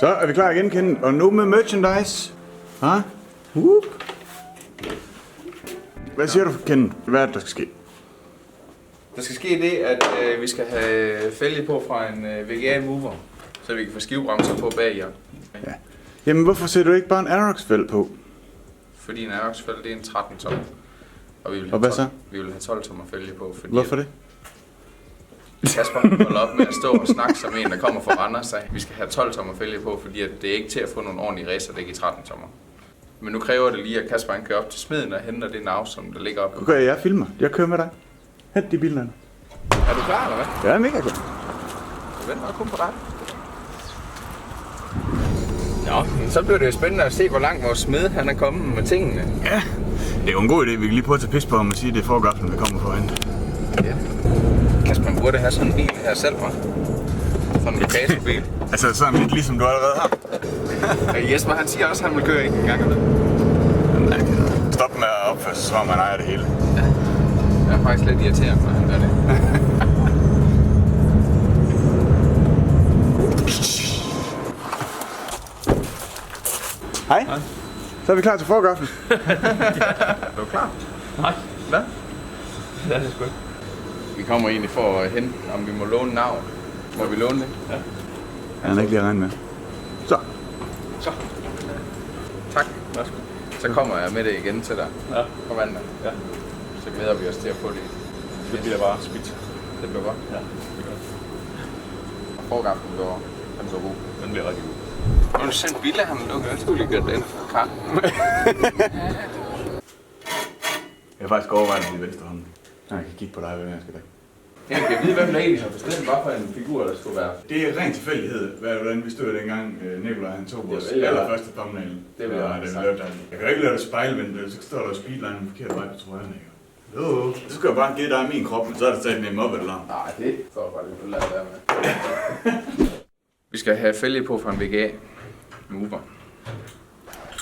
Så er vi klar igen, Ken. Og nu med merchandise. Hvad siger du, Ken? Hvad er det, der skal ske? Der skal ske det, at vi skal have fælge på fra en VGA mover, så vi kan få skivebremser på bag jer. Ja. Jamen, hvorfor sætter du ikke bare en Arox-fæld på? Fordi en Arox-fælge, det er en 13 tom. Og vi vil og hvad så? Vi vil have 12 tommer fælge på. Fordi hvorfor det? Kasper holder op med at stå og snakke som en, der kommer fra Randers af. Vi skal have 12 tommer fælge på, fordi at det er ikke til at få nogle ordentlige racerdæk i 13 tommer. Men nu kræver det lige, at Kasper kører op til smeden og henter det nav, som der ligger oppe. Okay, jeg filmer. Jeg kører med dig. Hent de bilerne. Er du klar, eller hvad? Ja, mega godt. Jeg venter bare kun på dig. Nå, så bliver det jo spændende at se, hvor langt vores smed han er kommet med tingene. Ja, det er jo en god idé. Vi kan lige prøve at tage pis på ham og sige, at det er forgaflen, vi kommer for hende. Ja. Kasper, man burde have sådan en bil her selv, hva'? Sådan en lokatorbil. Altså sådan lidt ligesom du allerede har. Ja, Jesper, han siger også, at han vil køre en gang. Stop med at opføre sig, som man ejer det hele. Ja. Jeg er faktisk lidt irriterende, når han gør det. Hej. Så er vi klar til forgaflen. Er du klar? Nej. Hvad? Det er det sgu ikke. Vi kommer egentlig for at hente, om vi må låne navn. Må vi låne det? Ja. Han er ikke lige at regne med. Så. Tak. Værsgo. Så kommer jeg med det igen til dig. Ja. På mandag. Ja. Så glæder vi os til at få det. Det bliver bare spidt. Det bliver godt. Ja, det gør det. Forgaflen går. Den så god. Den bliver rigtig god. Nu har du sendt billeder, han lukker. Jeg skulle lige gøre den. Kar. Jeg har faktisk overvejet det i venstre hånd. Jeg kan kigge på dig, hvem jeg skal da. Jeg kan vide, hvem der egentlig har bestemt, hvad for en figur, der skulle være. Det er ren tilfældighed, hvordan vi stod dengang Nikolaj han tog vores Det vil jeg allerførste thumbnail. Det vil jeg det jeg kan jo ikke lade dig spejlvende, så står der jo speedline den forkerte vej på trøjen. Jo, så skal jeg bare give dig min krop, men så er det stadig nemt op eller noget. Nej, det står bare lidt på lade der med. Vi skal have fælge på fra en VGA mover.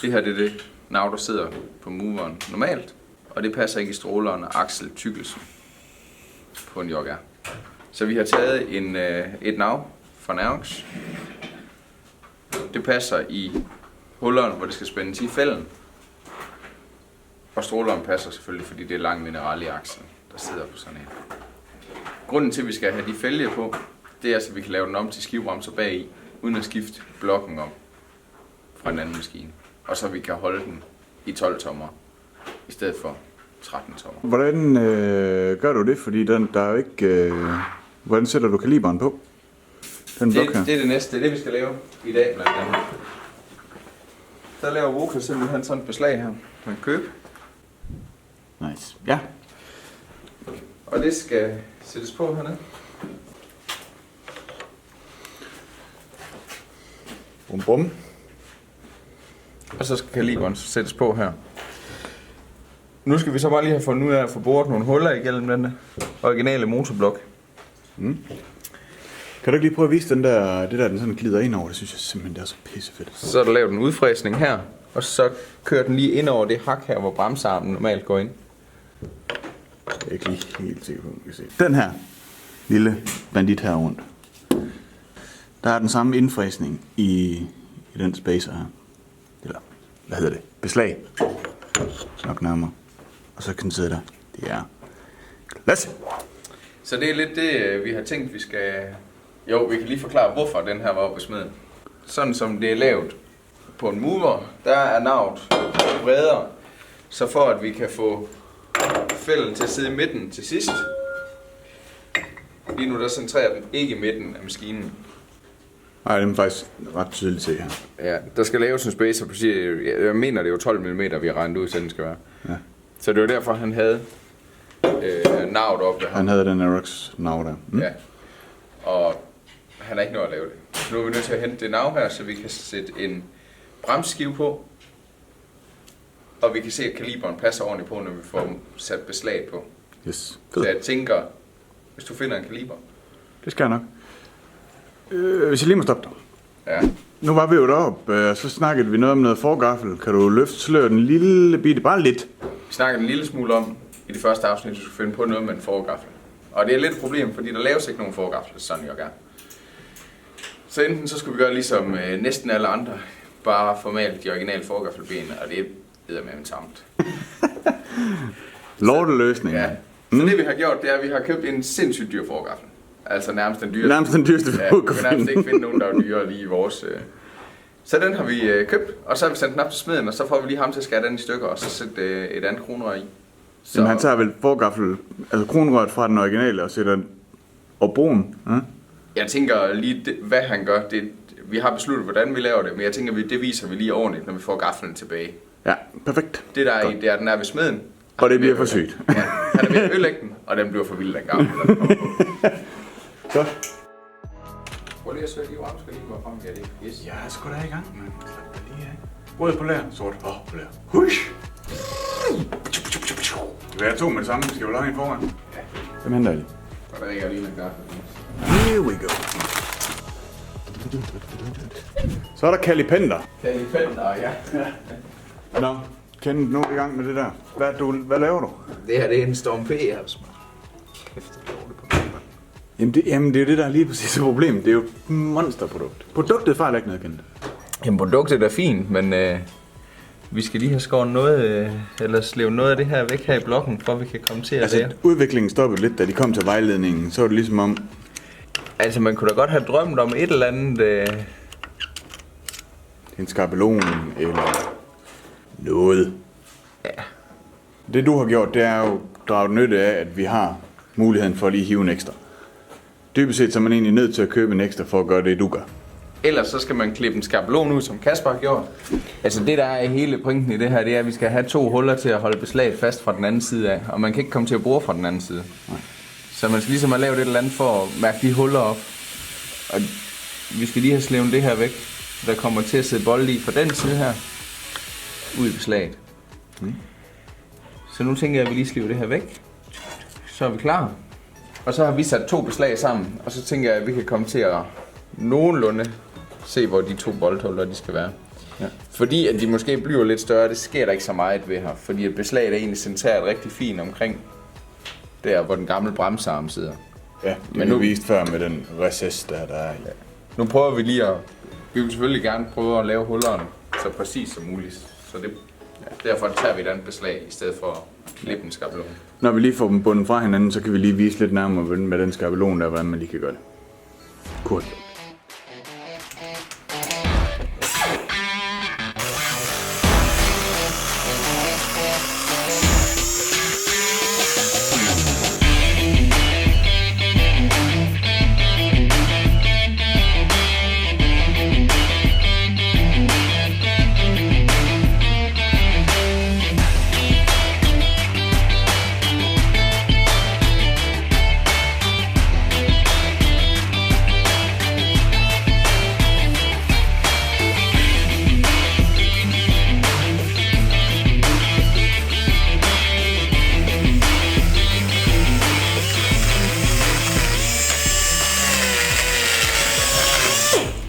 Det her det er det nav, der sidder på moveren normalt, og det passer ikke i stråleren af Axel Tykkelsen på en jogger. Så vi har taget et nav fra Arox. Det passer i hulleren, hvor det skal spændes i fælden. Og stråleren passer selvfølgelig, fordi det er lang mineral i akslen, der sidder på sådan en. Grunden til, at vi skal have de fælge på, det er, så vi kan lave den om til skivebremser bagi, uden at skifte blokken om fra en anden maskine. Og så vi kan holde den i 12 tommer, i stedet for 13 tommer. Hvordan gør du det? Fordi der er jo ikke... hvordan sætter du kaliberen på? Den blok her. Det er det næste. Det er det, vi skal lave i dag blandt andet. Så laver Voka simpelthen sådan et beslag her. Man kan købe. Nice. Ja. Og det skal sættes på hernede. Bum bum. Og så skal kaliberen sættes på her. Nu skal vi så bare lige have fundet ud af at få boret nogle huller igennem den originale motorblok. Mm. Kan du ikke lige prøve at vise det der den sådan glider ind over? Det synes jeg simpelthen det er så pissefedt. Så er der lavet en udfræsning her, og så kører den lige ind over det hak her, hvor bremsearmen normalt går ind. Jeg er ikke lige helt sikker på, at vi kan se. Den her lille bandit her rundt. Der er den samme indfræsning i den spacer her. Eller, hvad hedder det? Beslag. Nok nærmere. Og så kan den sidde der. Det er klasse. Så det er lidt det, vi har tænkt, vi skal... Jo, vi kan lige forklare, hvorfor den her var oppe i smeden. Sådan som det er lavet på en mover, der er navet bredere. Så for at vi kan få fælden til at sidde i midten til sidst. Lige nu der centrerer den ikke i midten af maskinen. Nej, det er faktisk ret tydeligt se her. Ja, der skal laves en spacer på jeg mener det er jo 12 mm, vi har regnet ud, så den skal være. Ja. Så det var derfor, han havde navet op ved ham. Han havde den Arox nav der. Mm. Ja, og han er ikke nået at lave det. Nu er vi nødt til at hente det nav her, så vi kan sætte en bremsskive på. Og vi kan se, at kaliberen passer ordentligt på, når vi får sat beslag på. Yes. Så jeg tænker, hvis du finder en kaliber. Det skal jeg nok. Hvis jeg lige må stoppe dig. Ja. Nu var vi jo deroppe, så snakkede vi noget om noget forgaffel. Kan du løfte sløret en lille bitte, bare lidt? Vi snakkede en lille smule om, i det første afsnit, du skulle finde på noget med en forgaffel. Og det er lidt et problem, fordi der laves ikke nogen forgaffel, sådan jeg gør. Så enten så skulle vi gøre ligesom næsten alle andre, bare formale de originale forgaffelben, og det er med en tamt. Lorteløsning. Ja. Så det vi har gjort, det er, at vi har købt en sindssygt dyr forgaffel. Altså nærmest den dyreste. Nærmest den dyreste Ja, vi kan nærmest ikke finde nogen, der er dyrere lige i vores... Så den har vi købt, og så har vi sendt den op til smeden, og så får vi lige ham til at skære den i stykker, og så sætte et andet kronrør i. Så... Jamen, han tager vel forgaffel, altså kronrøret fra den originale og sætter og broen. Jeg tænker lige, hvad han gør, vi har besluttet, hvordan vi laver det, men jeg tænker, det viser vi lige ordentligt, når vi får gaflen tilbage. Ja, perfekt. Det der er i, det er, den er ved smeden. Og det bliver for sygt. Ja, han er ved at ødelægge den, og den bliver for vild den gang. Godt. Prøv lige at søge lige, hvor skal lige gå frem. Ja, det er yes. Jeg er sgu da i gang, mand. Slap dig lige af. Rød på lær, sort. På lær. Hush! Det er to med det samme. Skal vi lave en foran? Ja. Dem henter jeg lige. Og der er ikke lige en gaffel. Here we go. Så er der kalipenter. Kalipenter, ja. Nå, Kenneth, nu er vi i gang med det der. Hvad laver du? Det her, det er en Storm P, altså. Kæft, det er dårligt på det. Jamen, det er jo det, der er lige præcis et problem. Det er jo et monsterprodukt. Produktet fejler ikke noget, Kenneth. Jamen, produktet er fint, men vi skal lige have skåret noget, eller slæve noget af det her væk her i blokken, for at vi kan komme til at lære. Udviklingen stoppede lidt, da de kom til vejledningen. Så var det ligesom om... Altså, man kunne da godt have drømt om et eller andet... En skabelon eller noget. Ja. Det du har gjort, det er jo draget nytte af, at vi har muligheden for at lige hive en ekstra. Dybest set så er man egentlig nødt til at købe en ekstra for at gøre det, du gør. Ellers så skal man klippe en skabelon ud, som Kasper har gjort. Altså det der er hele pointen i det her, det er, at vi skal have 2 huller til at holde beslaget fast fra den anden side af. Og man kan ikke komme til at bore fra den anden side. Nej. Så man skal ligesom have lavet et eller andet for at mærke de huller op. Og vi skal lige have slævet det her væk. Der kommer til at sidde bold i fra den side her. Ud i beslaget. Så nu tænker jeg, at vi lige sliver det her væk. Så er vi klar. Og så har vi sat 2 beslag sammen. Og så tænker jeg, at vi kan komme til at nogenlunde se, hvor de 2 boldhuller de skal være. Ja. Fordi at de måske bliver lidt større, det sker der ikke så meget ved her. Fordi at beslaget er egentlig centreret rigtig fint omkring der, hvor den gamle bremsearm sidder. Ja, det er nu vist før med den recess, der er i. Ja. Nu prøver vi lige at... Vi vil selvfølgelig gerne prøve at lave hullerne så præcis som muligt. Så det, derfor tager vi et andet beslag, i stedet for at klippe en skabelon. Når vi lige får dem bundet fra hinanden, så kan vi lige vise lidt nærmere med den skabelon der, hvordan man lige kan gøre det. Kort.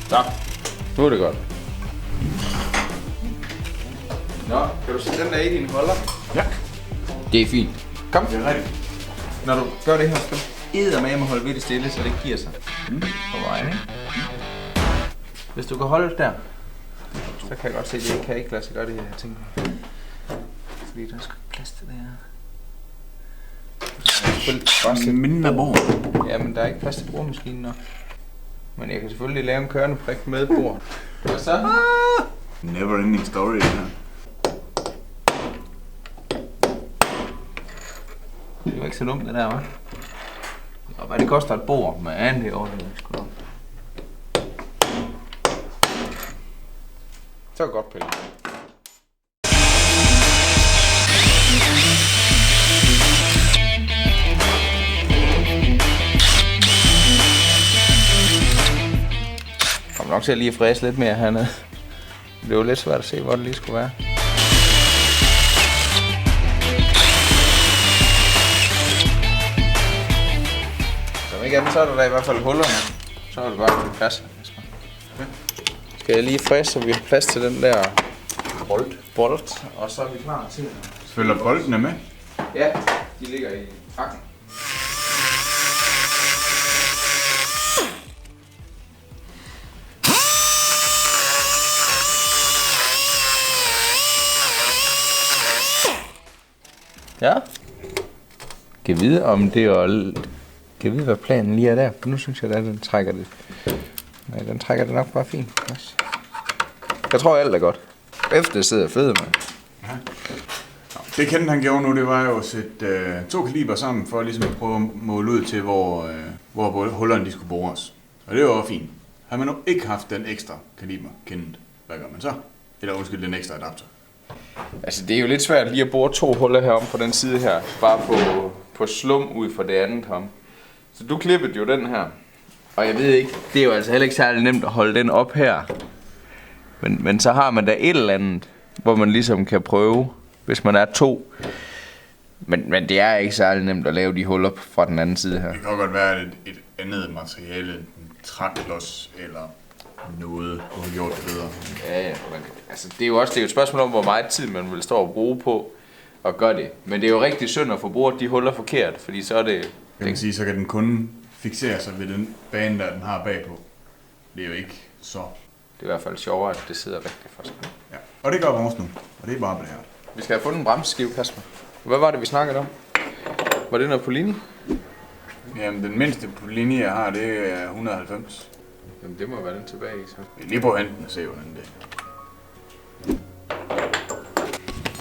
Så, nu er det godt. Nå, kan du sætte den der i din holder? Ja. Det er fint. Kom. Det er rigtigt. Når du gør det her, skal du eddermame holde ved det stille, så det ikke giver sig. På vejen, ikke? Hvis du kan holde der, så kan jeg godt se, at det kan ikke lade sig gøre det her, jeg tænker. Fordi der er sgu ikke plads til det her. Bare sæt mindre bord. Ja, men der er ikke plads til boremaskinen nok. Men jeg kan selvfølgelig lave en kørende prik med bord. Og så... Never ending story, det her. Det er jo ikke så dumt, det der, hva'? Og hvad det koster et bord med andet i år, det er sgu nok. Så godt, Pelle. Kom nok til at lige fræse lidt mere hernede. Det er jo lidt svært at se, hvor det lige skulle være. Som ikke andet, så er der i hvert fald hullerne. Så er det godt, at det passer. Skal jeg lige fræse, så vi har plads til den der bold. Og så er vi klar til at... Følger boldene med? Ja, de ligger i pakken. Ja. Kan vide, om det er... Kan vide, hvad planen lige er der. For nu synes jeg, at den trækker det. Nej, den trækker det nok bare fint. Jeg tror, alt er godt. Efter det sidder fedt, mand. Ja. Det Kenneth han gjorde nu, det var jo at sætte 2 kaliber sammen, for ligesom at prøve at måle ud til, hvor hullerne de skulle bores. Og det var jo fint. Har man nu ikke haft den ekstra kaliber, Kenneth, hvad gør man så? Eller undskyld, den ekstra adapter. Altså, det er jo lidt svært lige at bore 2 huller herom på den side her. Bare på slum ud fra det andet ham. Så du klippede jo den her. Og jeg ved ikke, det er jo altså heller ikke særlig nemt at holde den op her. Men så har man da et eller andet, hvor man ligesom kan prøve, hvis man er 2. Men det er ikke særlig nemt at lave de huller fra den anden side her. Det kan godt være et andet materiale, en træklods eller noget, du har gjort det bedre. Ja, men, altså, det er jo et spørgsmål om, hvor meget tid man vil stå og bruge på at gøre det. Men det er jo rigtig synd at få boret de huller forkert, fordi så er det... Kan man sige, så kan den kun fixere sig ved den bane, der den har bagpå. Det er jo ikke så... Det er i hvert fald sjovere, at det sidder rigtigt for sig. Ja, og det gør vores nu, og det er bare blæret. Vi skal have fundet en bremseskive, Kasper. Hvad var det, vi snakkede om? Var det noget på linje? Jamen, den mindste på linje, jeg har, det er 190. Jamen, det må være den tilbage i, så. Vi er lige på henten og se, hvordan det er.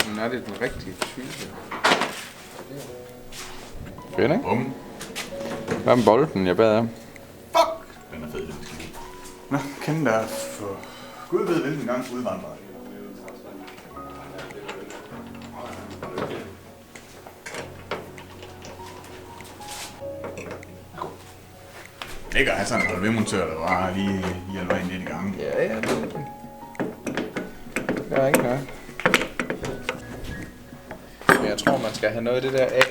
Men er det den rigtige type? Fedt, ikke? Bum. Hvad med bolden, jeg bad om? Fuck! Den er fed, den skal. Nå, kende der for... Gud ved, hvilken gang udvandret. Det gør han sådan en HLV-montør, der bare lige hjælper ind lidt i gangen. Ja, det gør ikke noget. Men jeg tror, man skal have noget af det der af.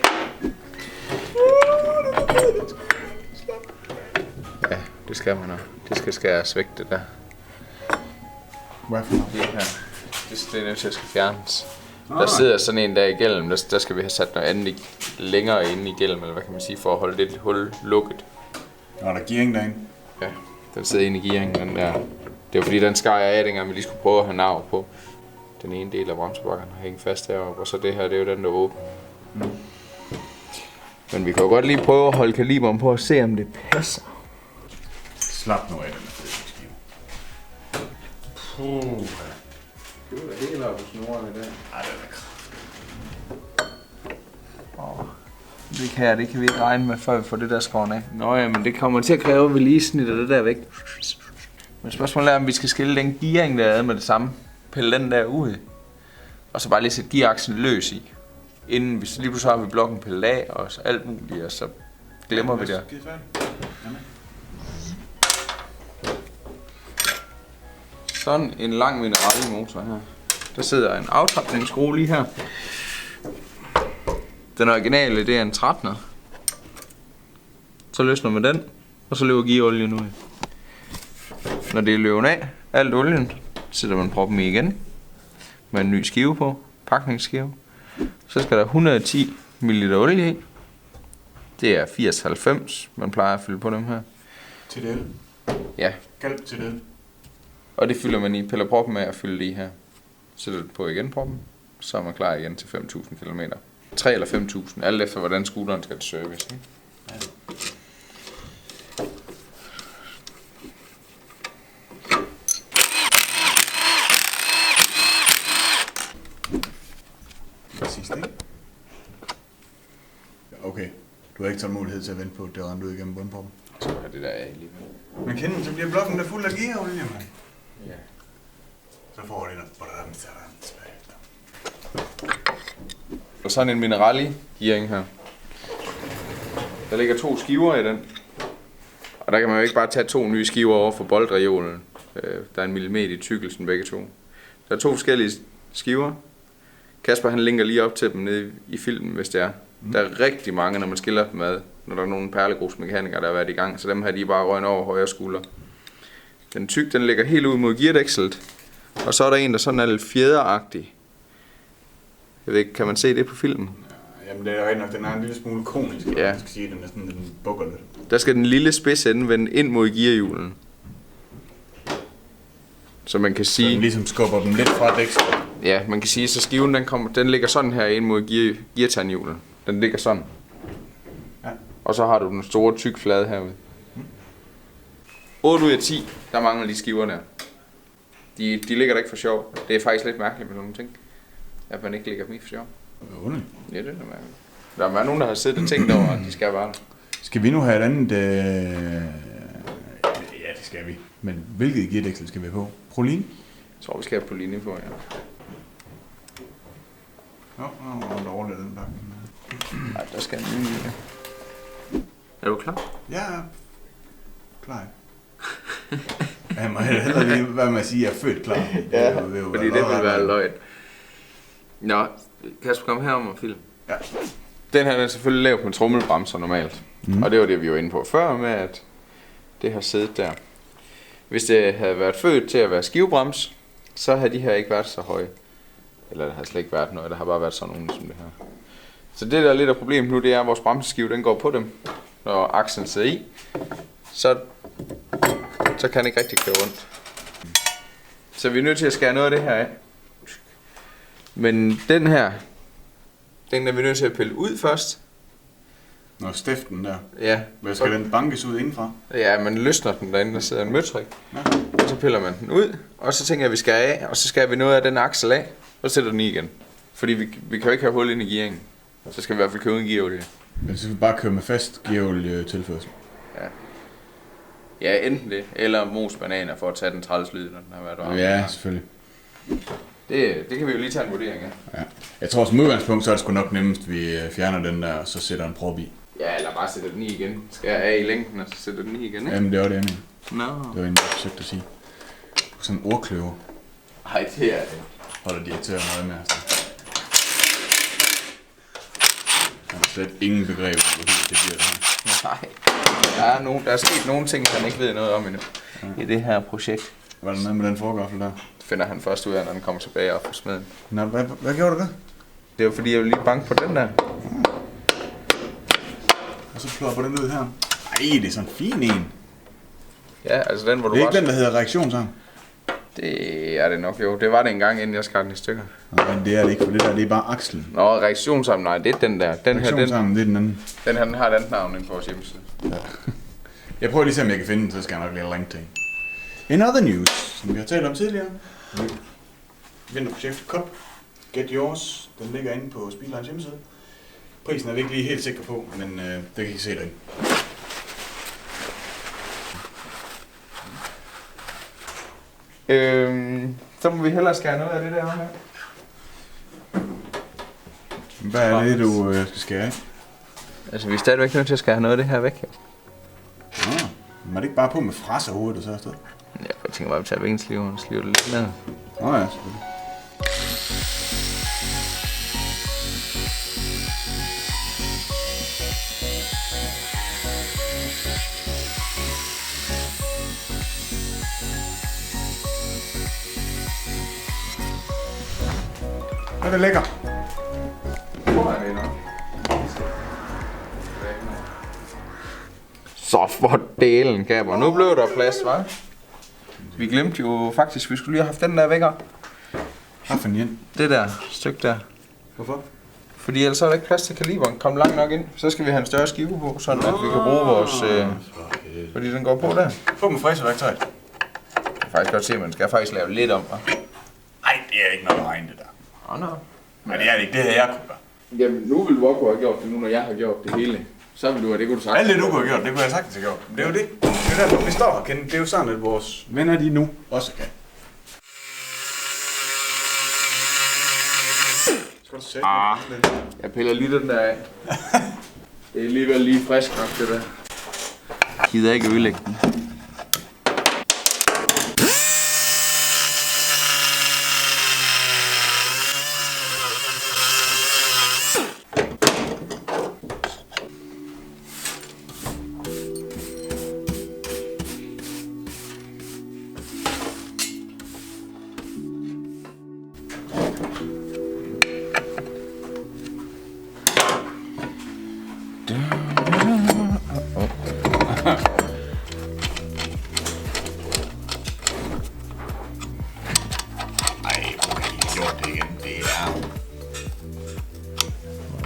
Ja, det skal man også. Det skal skæres væk, det der. Hvad for noget? Det her. Det er nødt til at skal fjernes. Der sidder sådan en der igennem. Der skal vi have sat noget andet længere inde igennem, eller hvad kan man sige, for at holde det hul lukket. Nå, der er gearing derinde. Ja, den sidder inde i gearingen, den der. Det var fordi, den skar jeg af, dengang vi lige skulle prøve at have nav på. Den ene del af bremsebakkerne har hængt fast deroppe, og så det her, det er jo den, der åbner. Men vi kan jo godt lige prøve at holde kaliberen på at se, om det passer. Slap nu af den her fedtskive. Puh. Det var da helt oppe på snorene der. Ej, den er kraftig. Det kan vi ikke regne med, før vi får det der skåret af. Nå ja, men det kommer til at kræve, at vi lige snitter det der væk. Men spørgsmålet er, om vi skal skille den gearing der ad med det samme. Pille den der ud. Og så bare lige sætte gearaksen løs i. Inden vi lige pludselig har vi blokken pillet af og så alt muligt, og så glemmer vi det. Sådan en lang mineralmotor her. Der sidder en aftrapningsskrue lige her. Den originale, det er en 13'er. Så løsner man den, og så løber gearolien ud. Når det er løbet af, alt olien, sætter man proppen i igen. Med en ny skive på, pakningsskive. Så skal der 110 ml olie i. Det er 80-90, man plejer at fylde på dem her. Til det. Ja. Kalk til det. Og det fylder man i, piller proppen af og fylder i her. Sætter det på igen proppen, så er man klar igen til 5.000 km. 3 eller 5.000, alt efter hvordan scooteren skal til service. Ikke? Ja. Præcis det. Okay, du har ikke taget mulighed til at vente på, at det render ud igennem bundproppen. Så er det der af alligevel. Men kender, så bliver blokken der fuld af gearolie, mand. Ja. Så får det noget. Og sådan en minerali gearing her. Der ligger 2 skiver i den. Og der kan man jo ikke bare tage 2 nye skiver over for boldreolen. Der er 1 millimeter i tykkelsen begge to. Der er 2 forskellige skiver. Kasper han linker lige op til dem nede i filmen, hvis det er. Der er rigtig mange, når man skiller dem ad, når der er nogle perlegrusmekanikere, der har været i gang. Så dem her, de bare røgnet over højre skulder. Den tyk, den ligger helt ud mod geardækselet. Og så er der en, der sådan er lidt fjederagtig. Jeg ved ikke, kan man se det på filmen? Jamen det er rigtig nok, den er en lille smule konisk, ja. Jeg skal sige, den er sådan, den bukker lidt. Der skal den lille spids ende vende ind mod gearhjulen. Så man kan Så sige... den ligesom skubber den lidt fra dækset. Ja, man kan sige, så skiven den ligger sådan her ind mod geartandhjulet. Den ligger sådan. Ja. Og så har du den store tyk flade herude. 8 ud af 10, der mangler de skiver der. De ligger der ikke for sjov. Det er faktisk lidt mærkeligt med sådan nogle ting. At man ikke ligger dem i for sjov. Underligt. Ja, det er mærkeligt. Der er nogen, der har siddet og tænkt over, at de skal være der. Skal vi nu have et andet... Ja, det skal vi. Men hvilket geardæksel skal vi have på? Prolin? Jeg tror, vi skal have på linje på, ja. Nå, dårligt den pakke. Nej, der skal en ny linje. Er du klar? Ja, klar. Jeg må heller lige, hvad man siger, jeg er født klar. Ja, fordi det vil være løgn. Nå, Kasper, kom herom og film. Ja. Den her er selvfølgelig lavet med trommelbremser normalt. Og det var det, vi var inde på før med, at det har siddet der. Hvis det havde været født til at være skivebrems, så havde de her ikke været så høje. Eller der har slet ikke været noget, der har bare været sådan nogle som det her. Så det der er lidt af problemet nu, det er, at vores bremseskive den går på dem. Når akslen sidder i, så kan den ikke rigtig køre rundt. Så vi er nødt til at skære noget af det her af. Men den her, den er vi nødt til at pille ud først. Nå, stiften der. Ja. Hvad skal den bankes ud indenfra? Ja, man løsner den derinde, der sidder en møtrik. Ja. Og så piller man den ud, og så tænker jeg, at vi skal af, og så skal vi noget af den aksel af, og så sætter den i igen. Fordi vi kan jo ikke have hul ind i gearingen. Så skal vi i hvert fald købe en gearolie. Men så skal vi bare køre med fast gearolie tilførsel. Ja. Ja, enten det, eller mos bananer for at tage den træls lyd, når den har været varm. Ja, selvfølgelig. Det kan vi jo lige tage en vurdering af. Ja. Jeg tror som udgangspunkt, så er det sgu nok nemmest, at vi fjerner den der, og så sætter en prop i. Ja, eller bare sætter den i igen. Skal jeg af i længden, og så sætter den i igen, ikke? Jamen, det var det, jeg mener. Nå. Det var egentlig, jeg forsøgte at sige. Sådan en ordkløver Ej, det er det. holder direktøren noget med. Altså. Jeg har slet ingen begreb om, hvor det bliver det her. Nej. Der er sket nogle ting, han ikke ved noget om endnu. I det her projekt. Var der noget med den forgaffel der? Det finder han først ud af, når han kommer tilbage op på smeden. Nå, hvad gjorde du der? Det var fordi, jeg ville lige banke på den der. Og så plopper den ud her. Ej, det er sådan en fin en. Ja, altså den, hvor du Det er var... ikke den, der hedder reaktionsarm. Det er det nok, jo. Det var det engang, inden jeg skar den i stykker. Nej, men det er det ikke, for det der, det er bare akslen. Nå, reaktionsarm, nej, det er den der. Den her, Reaktionsarmen, det er den anden. den her, den har et andet navn inden på vores hjemmeside. Ja. Jeg prøver lige at se, om jeg kan finde den, så skal jeg nok lige link til. In other news, som vi har talt om tidligere. Vinterprojekt Cup. Get yours. Den ligger inde på Speedlines hjemmeside. Prisen er vi ikke lige helt sikre på, men det kan I se derinde. Så må vi hellere skære noget af det der her. Hvad er det, du skal skære af? Altså, vi er stadigvæk nødt til at skære noget af det her væk. Nå, men er det ikke bare på med frasser hovedet og så afsted? Jeg tænker bare, at vi tager vingesliveren og sliver det lidt ned. Nå ja, selvfølgelig. Er det lækker? Så for delen, Gaber. Nu blev der plads, hva'? Vi glemte jo faktisk, vi skulle lige have haft den der vækker. Haffen igen. Det der stykke der. Hvorfor? Fordi ellers er der ikke plads til kaliberen. Kom langt nok ind. Så skal vi have en større skive på, sådan at vi kan bruge vores... fordi den går på der. Få med fræseværktøjet. Jeg kan faktisk godt se, at man skal faktisk lave lidt om, hva'? Nej, det er ikke noget regn, det der. Nå. Men det er det ikke, det havde jeg kunne gøre. Jamen, nu vil du også have gjort det, nu når jeg har gjort det hele. Så vil du, at det kunne du sagt. Alt det, du kunne have gjort, det kunne jeg sagtens have gjort. Men det er jo det. Det er derfor, vi står her, Ken. Det er jo sådan, at vores venner, de nu også kan. Skal du sætte Jeg piller lige den der af. Det er alligevel lige frisk nok, det der. Jeg gider ikke ødelægge den.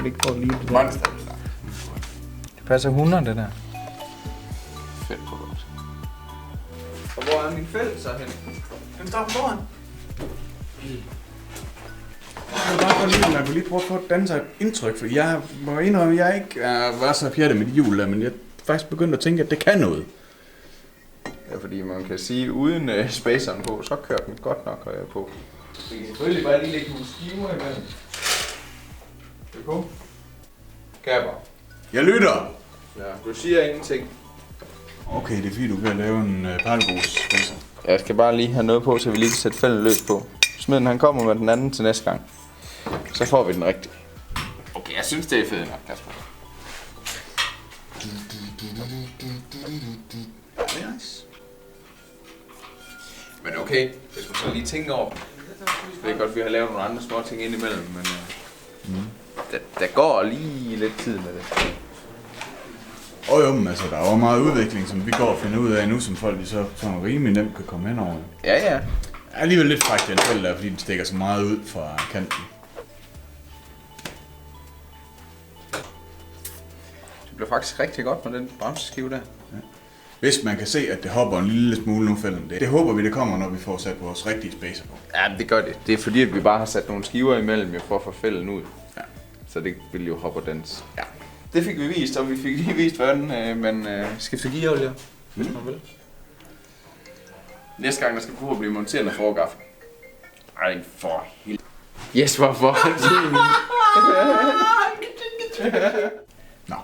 kan ikke få lige det der. Monster. Det passer 100, det der. Fedt på godt. Og hvor er min fælde så henne? Den står foran. Jeg vil bare for lige, man kunne lige prøve at få et danse indtryk, for jeg må indrømme, at jeg ikke var så pjattet med de hjul der, men jeg faktisk begyndt at tænke, at det kan noget. Ja, fordi man kan sige, uden spaceren på, så kører den godt nok på. Vi kan selvfølgelig bare lige lægge nogle skiver imellem. Det er på. Gabber. Jeg lytter! Ja, du siger ingenting. Okay, det er fordi, du kan lave en perlegrus. Jeg skal bare lige have noget på, så vi lige kan sætte fælden løs på. Smeden han kommer med den anden til næste gang. Så får vi den rigtige. Okay, jeg synes det er fedt nok, Kasper. Nice. Men okay, hvis man så lige tænker over det. Det er godt, at vi har lavet nogle andre små ting ind imellem, men der går lige lidt tid med det. Men altså, der er jo meget udvikling, som vi går og finder ud af nu, som folk så rimelig nemt kan komme hen over. Ja. Jeg er alligevel lidt frækt den fælde der, fordi den stikker så meget ud fra kanten. Det bliver faktisk rigtig godt med den bremseskive der. Ja. Hvis man kan se, at det hopper en lille smule nu, fælden det håber vi, det kommer, når vi får sat vores rigtige spacer på. Ja, det gør det. Det er fordi, at vi bare har sat nogle skiver imellem, for at få fælden ud. Ja. Så det vil jo hoppe dans. Ja. Det fik vi vist, og vi fik lige vist, hvordan man skifter gearolie, hvis man vil. Næste gang, der skal prøve at blive monteret med forgaffel. Ej, for helvede. Yes, hvorfor? Nå.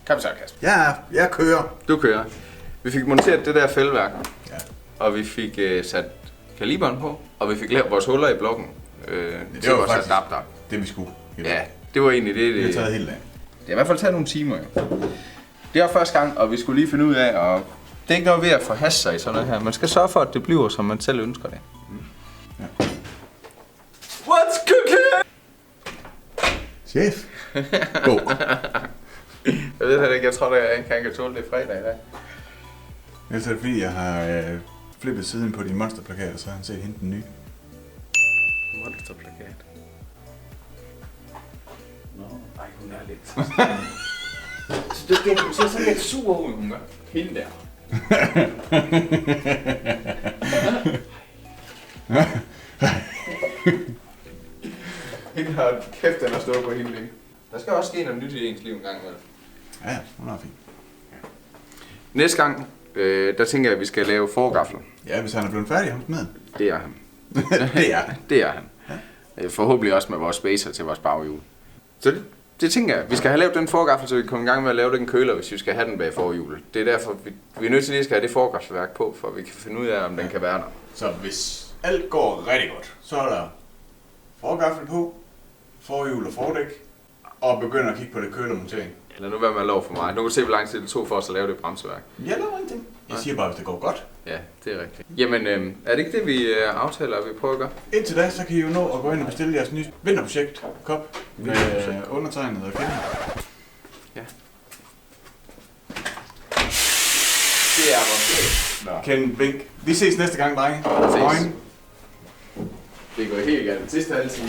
Kom så, Kasper. Ja, jeg kører. Du kører. Vi fik monteret det der fældeværk. Ja. Og vi fik sat kaliberen på. Og vi fik lavet vores huller i blokken. Det var faktisk adapter. det, vi skulle. Ja, det var egentlig det. Det har taget helt af. Det har i hvert fald taget nogle timer, jo. Det er første gang, og vi skulle lige finde ud af, og det er ikke noget ved at forhaste sig i sådan noget her. Man skal sørge for, at det bliver, som man selv ønsker det. Ja. What's cooking? Chef. Go. Jeg ved det ikke, jeg tror, at jeg kan tåle det fredag i dag. Ellers er det fordi, jeg har flippet siden på din monsterplakat, og så har han set hende den nye. Monsterplakat. Nå, ej, hun er lidt. Hun ser sådan lidt sur ud, hun gør. Hende der. Hende har kæft, den har stået på hende længe. Der skal også ske noget nyt i ens liv en gang imellem. Ja, hun er fint. Næste gang, der tænker jeg, at vi skal lave forgafler. Ja, hvis han er blevet færdig, ham med. Det er han. Det er han. Det er han. Ja. Forhåbentlig også med vores spacer til vores baghjul. Så det tænker jeg. Vi skal have lavet den forgaffel, så vi kan komme i gang med at lave den køler, hvis vi skal have den bag forhjulet. Det er derfor, vi er nødt til lige at have det forgaffelværk på, for vi kan finde ud af, om den kan være der. Så hvis alt går rigtig godt, så er der forgaffel på, forhjul og fordæk, og begynder at kigge på det kølermontering. Eller nu hvad man lov for mig. Nu kan vi se, hvor lang tid det tog for os at lave det bremseværk. Jeg laver ingenting. Jeg siger bare, hvis det går godt. Ja, det er rigtigt. Jamen, er det ikke det, vi aftaler, at vi prøver at gøre? Indtil da, så kan I jo nå at gå ind og bestille jeres nye vinterprojekt kop med undertegnet og Kenny. Ja. Det er vores Ken Bink. Vi ses næste gang, drenge. Ses. Det går helt galt. Sidste halve time.